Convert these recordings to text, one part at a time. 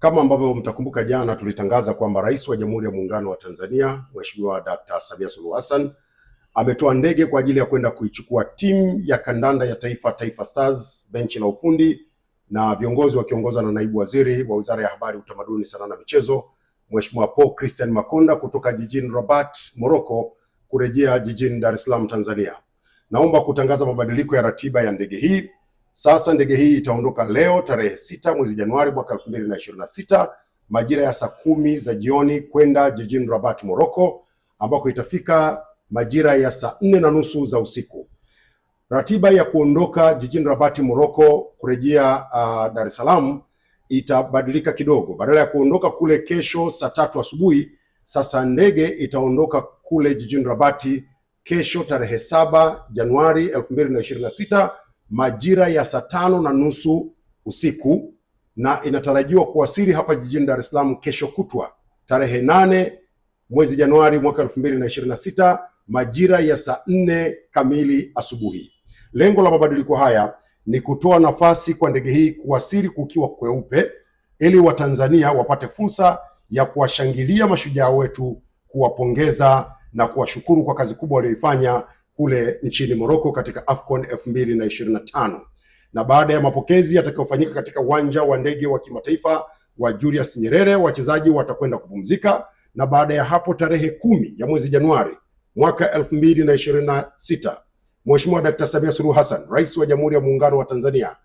Kama ambavyo mtakumbuka, jana tulitangaza kwamba Rais wa Jamhuri ya Muungano wa Tanzania Mheshimiwa Dr. Samia Suluhu Hassan ametoa ndege kwa ajili ya kwenda kuichukua timu ya kandanda ya taifa, Taifa Stars, benchi la ufundi na viongozi wakiongozwa na Naibu Waziri wa Wizara ya Habari, Utamaduni, Sanaa na Michezo Mheshimiwa Paul Christian Makonda kutoka jijini Rabat, Morocco kurejea jijini Dar es Salaam, Tanzania. Naomba kutangaza mabadiliko ya ratiba ya ndege hii. Sasa ndege hii itaondoka leo tarehe 6 mwezi Januari mwaka 2026 majira ya saa 10 za jioni kwenda jijini Rabat, Morocco, ambako itafika majira ya saa 4:30 za usiku. Ratiba ya kuondoka jijini Rabat, Morocco kurejea Dar es Salaam itabadilika kidogo. Badala ya kuondoka kule kesho saa 3 asubuhi, sasa ndege itaondoka kule jijini Rabat kesho tarehe 7 Januari 2026 majira ya saa 5:30 usiku, na inatarajiwa kuwasili hapa jijini Dar es Salaam kesho kutwa tarehe 8 mwezi Januari mwaka 2026 majira ya saa 4 kamili asubuhi. Lengo la mabadiliko haya ni kutoa nafasi kwa ndege hii kuwasili kukiwa kweupe, ili Watanzania wapate fursa ya kuwashangilia mashujaa wetu, kuwapongeza na kuwashukuru kwa kazi kubwa walioifanya kule nchini Morocco katika AFCON 2025. Na baada ya mapokezi yatakayofanyika katika uwanja wa ndege wa kimataifa wa Julius Nyerere, wachezaji watakwenda kupumzika, na baada ya hapo tarehe 10 ya mwezi Januari mwaka 2026 Mheshimiwa Dr. Samia Suluhu Hassan, Rais wa Jamhuri ya Muungano wa Tanzania,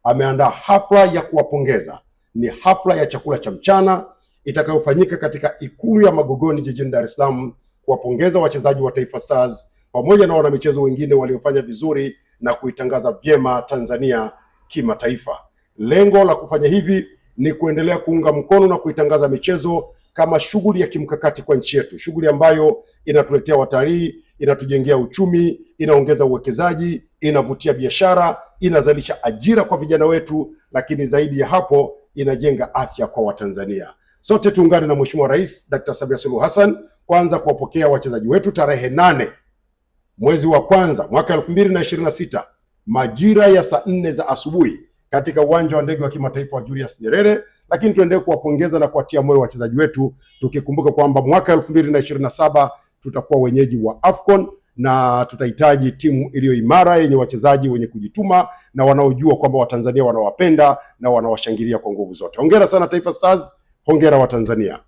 ameandaa hafla ya kuwapongeza. Ni hafla ya chakula cha mchana itakayofanyika katika Ikulu ya Magogoni jijini Dar es Salaam, kuwapongeza wachezaji wa Taifa Stars pamoja na wanamichezo wengine waliofanya vizuri na kuitangaza vyema Tanzania kimataifa. Lengo la kufanya hivi ni kuendelea kuunga mkono na kuitangaza michezo kama shughuli ya kimkakati kwa nchi yetu, shughuli ambayo inatuletea watalii, inatujengea uchumi, inaongeza uwekezaji, inavutia biashara, inazalisha ajira kwa vijana wetu, lakini zaidi ya hapo inajenga afya kwa Watanzania. Sote tuungane na Mheshimiwa Rais Dr. Samia Suluhu Hassan kwanza kuwapokea wachezaji wetu tarehe 8 mwezi wa kwanza mwaka 2026 majira ya saa 4 za asubuhi katika uwanja wa ndege wa kimataifa wa Julius Nyerere, lakini tuendelee kuwapongeza na kuwatia moyo wachezaji wetu, tukikumbuka kwamba mwaka 2027 tutakuwa wenyeji wa AFCON na tutahitaji timu iliyo imara yenye wachezaji wenye kujituma na wanaojua kwamba Watanzania wanawapenda na wanawashangilia kwa nguvu zote. Hongera sana Taifa Stars, hongera Watanzania.